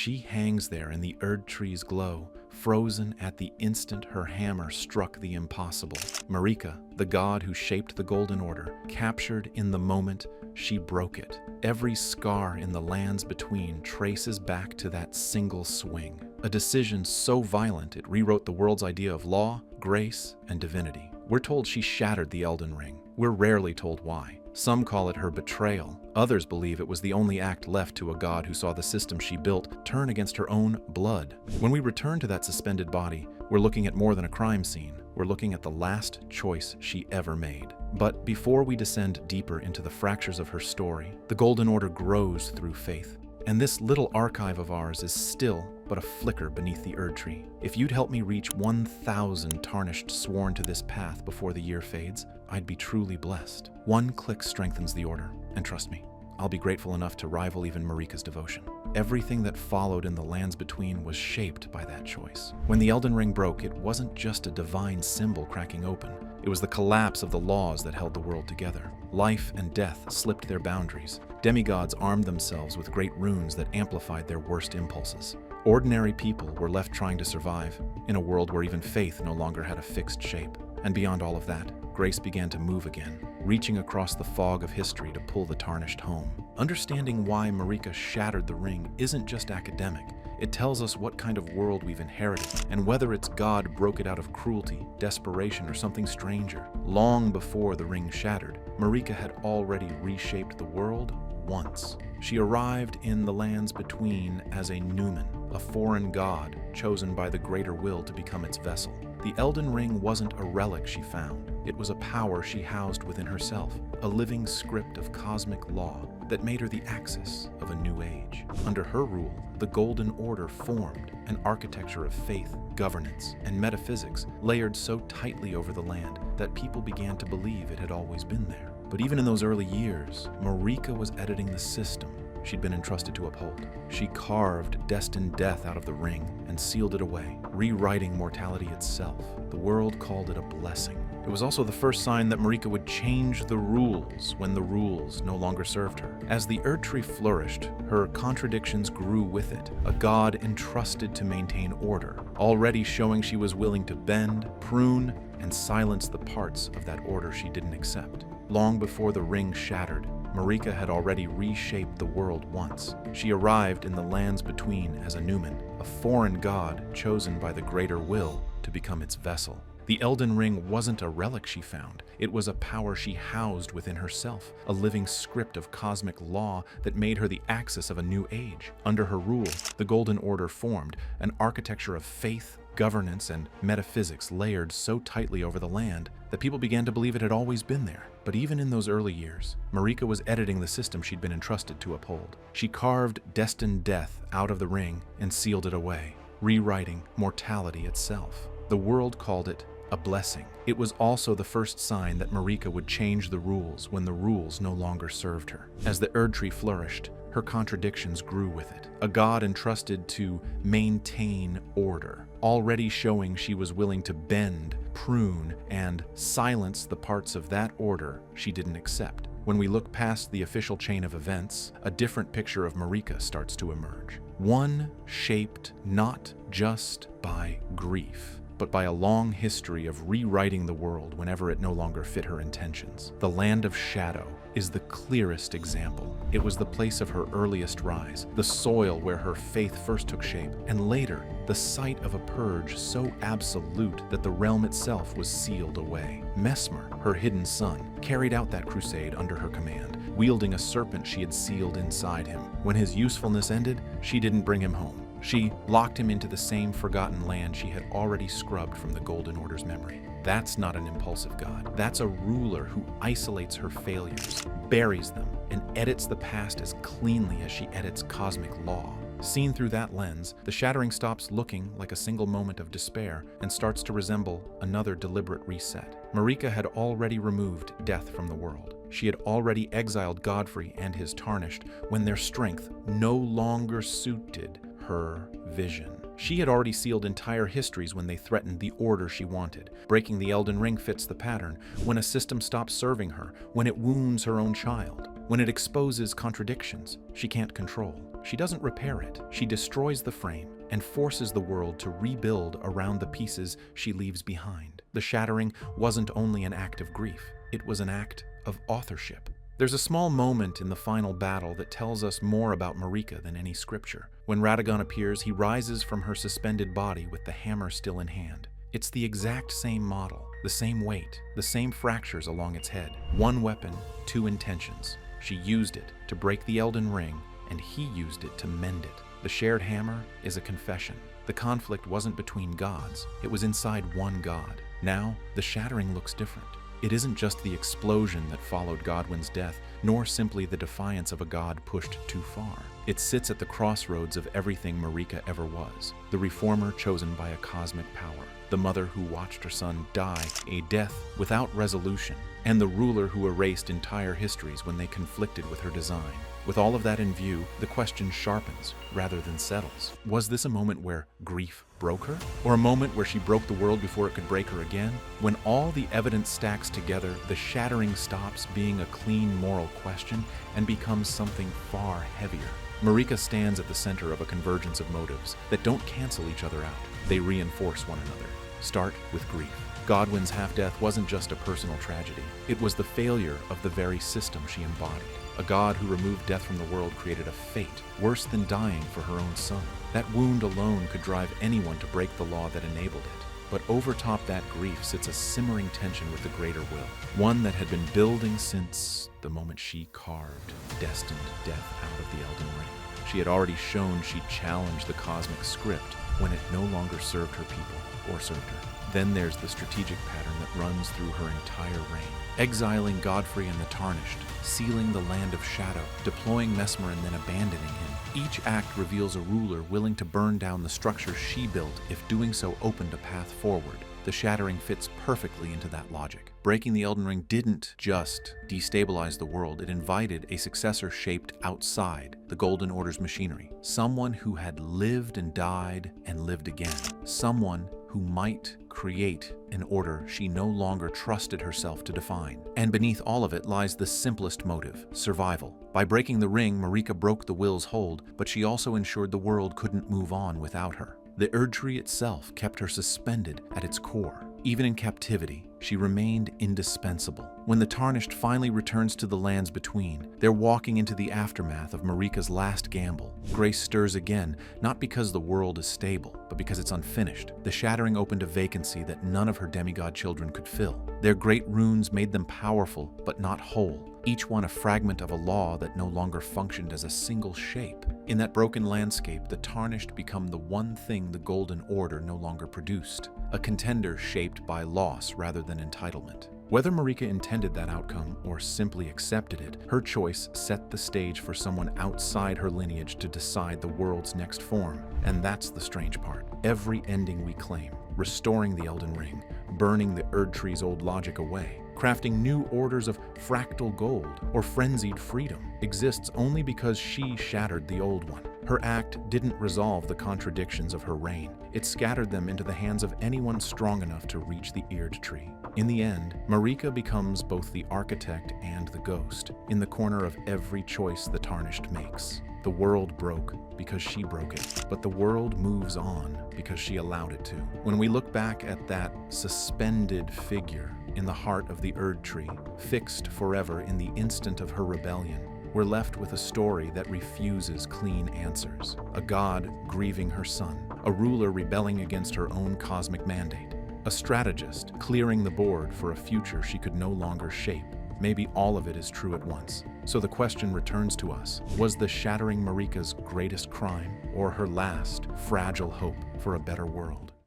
She hangs there in the Erd tree's glow, frozen at the instant her hammer struck the impossible. Marika, the god who shaped the Golden Order, captured in the moment she broke it. Every scar in the lands between traces back to that single swing. A decision so violent it rewrote the world's idea of law, grace, and divinity. We're told she shattered the Elden Ring. We're rarely told why. Some call it her betrayal. Others believe it was the only act left to a god who saw the system she built turn against her own blood. When we return to that suspended body, we're looking at more than a crime scene. We're looking at the last choice she ever made. But before we descend deeper into the fractures of her story, the Golden Order grows through faith. And this little archive of ours is still but a flicker beneath the Erd tree. If you'd help me reach 1,000 Tarnished sworn to this path before the year fades, I'd be truly blessed. One click strengthens the order, and trust me, I'll be grateful enough to rival even Marika's devotion. Everything that followed in the lands between was shaped by that choice. When the Elden Ring broke, it wasn't just a divine symbol cracking open. It was the collapse of the laws that held the world together. Life and death slipped their boundaries. Demigods armed themselves with great runes that amplified their worst impulses. Ordinary people were left trying to survive in a world where even faith no longer had a fixed shape. And beyond all of that, grace began to move again, reaching across the fog of history to pull the Tarnished home. Understanding why Marika shattered the ring isn't just academic. It tells us what kind of world we've inherited, and whether its god broke it out of cruelty, desperation, or something stranger. Long before the ring shattered, Marika had already reshaped the world once. She arrived in the lands between as a Numen, a foreign god chosen by the greater will to become its vessel. The Elden Ring wasn't a relic she found. It was a power she housed within herself, a living script of cosmic law that made her the axis of a new age. Under her rule, the Golden Order formed, an architecture of faith, governance, and metaphysics layered so tightly over the land that people began to believe it had always been there. But even in those early years, Marika was editing the system she'd been entrusted to uphold. She carved destined death out of the ring and sealed it away, rewriting mortality itself. The world called it a blessing. It was also the first sign that Marika would change the rules when the rules no longer served her. As the Erd tree flourished, her contradictions grew with it, a god entrusted to maintain order, already showing she was willing to bend, prune, and silence the parts of that order she didn't accept. Long before the ring shattered, Marika had already reshaped the world once. She arrived in the lands between as a Numen, a foreign god chosen by the greater will to become its vessel. The Elden Ring wasn't a relic she found. It was a power she housed within herself, a living script of cosmic law that made her the axis of a new age. Under her rule, the Golden Order formed, an architecture of faith, governance, and metaphysics layered so tightly over the land that people began to believe it had always been there. But even in those early years, Marika was editing the system she'd been entrusted to uphold. She carved destined death out of the ring and sealed it away, rewriting mortality itself. The world called it a blessing. It was also the first sign that Marika would change the rules when the rules no longer served her. As the Erd tree flourished, her contradictions grew with it. A god entrusted to maintain order, already showing she was willing to bend, prune, and silence the parts of that order she didn't accept. When we look past the official chain of events, a different picture of Marika starts to emerge. One shaped not just by grief, but by a long history of rewriting the world whenever it no longer fit her intentions. The Land of Shadow is the clearest example. It was the place of her earliest rise, the soil where her faith first took shape, and later, the site of a purge so absolute that the realm itself was sealed away. Mesmer, her hidden son, carried out that crusade under her command, wielding a serpent she had sealed inside him. When his usefulness ended, she didn't bring him home. She locked him into the same forgotten land she had already scrubbed from the Golden Order's memory. That's not an impulsive god. That's a ruler who isolates her failures, buries them, and edits the past as cleanly as she edits cosmic law. Seen through that lens, the Shattering stops looking like a single moment of despair and starts to resemble another deliberate reset. Marika had already removed death from the world. She had already exiled Godfrey and his Tarnished when their strength no longer suited her vision. She had already sealed entire histories when they threatened the order she wanted. Breaking the Elden Ring fits the pattern. When a system stops serving her, when it wounds her own child. When it exposes contradictions she can't control, she doesn't repair it. She destroys the frame and forces the world to rebuild around the pieces she leaves behind. The shattering wasn't only an act of grief, it was an act of authorship. There's a small moment in the final battle that tells us more about Marika than any scripture. When Radagon appears, he rises from her suspended body with the hammer still in hand. It's the exact same model, the same weight, the same fractures along its head. One weapon, two intentions. She used it to break the Elden Ring, and he used it to mend it. The shared hammer is a confession. The conflict wasn't between gods, it was inside one god. Now, the shattering looks different. It isn't just the explosion that followed Godwyn's death, nor simply the defiance of a god pushed too far. It sits at the crossroads of everything Marika ever was. The reformer chosen by a cosmic power, the mother who watched her son die a death without resolution, and the ruler who erased entire histories when they conflicted with her design. With all of that in view, the question sharpens rather than settles. Was this a moment where grief broke her? Or a moment where she broke the world before it could break her again? When all the evidence stacks together, the shattering stops being a clean moral question and becomes something far heavier. Marika stands at the center of a convergence of motives that don't cancel each other out. They reinforce one another. Start with grief. Godwyn's half-death wasn't just a personal tragedy. It was the failure of the very system she embodied. A god who removed death from the world created a fate worse than dying for her own son. That wound alone could drive anyone to break the law that enabled it. But overtop that grief sits a simmering tension with the greater will, one that had been building since the moment she carved destined death out of the Elden Ring. She had already shown she'd challenged the cosmic script when it no longer served her people or served her. Then there's the strategic pattern that runs through her entire reign. Exiling Godfrey and the Tarnished, sealing the land of shadow, deploying Mesmer and then abandoning him. Each act reveals a ruler willing to burn down the structure she built if doing so opened a path forward. The shattering fits perfectly into that logic. Breaking the Elden Ring didn't just destabilize the world, it invited a successor shaped outside the Golden Order's machinery. Someone who had lived and died and lived again. Someone who might create an order she no longer trusted herself to define. And beneath all of it lies the simplest motive, survival. By breaking the ring, Marika broke the will's hold, but she also ensured the world couldn't move on without her. The Erd Tree itself kept her suspended at its core. Even in captivity, she remained indispensable. When the Tarnished finally returns to the lands between, they're walking into the aftermath of Marika's last gamble. Grace stirs again, not because the world is stable, but because it's unfinished. The shattering opened a vacancy that none of her demigod children could fill. Their great runes made them powerful, but not whole. Each one a fragment of a law that no longer functioned as a single shape. In that broken landscape, the Tarnished become the one thing the Golden Order no longer produced, a contender shaped by loss rather than entitlement. Whether Marika intended that outcome or simply accepted it, her choice set the stage for someone outside her lineage to decide the world's next form. And that's the strange part. Every ending we claim, restoring the Elden Ring, burning the Erd Tree's old logic away, crafting new orders of fractal gold or frenzied freedom, exists only because she shattered the old one. Her act didn't resolve the contradictions of her reign. It scattered them into the hands of anyone strong enough to reach the Erd Tree. In the end, Marika becomes both the architect and the ghost, in the corner of every choice the Tarnished makes. The world broke because she broke it, but the world moves on because she allowed it to. When we look back at that suspended figure in the heart of the Erd Tree, fixed forever in the instant of her rebellion, we're left with a story that refuses clean answers. A god grieving her son, a ruler rebelling against her own cosmic mandate, a strategist clearing the board for a future she could no longer shape. Maybe all of it is true at once. So the question returns to us. Was the shattering Marika's greatest crime or her last fragile hope for a better world?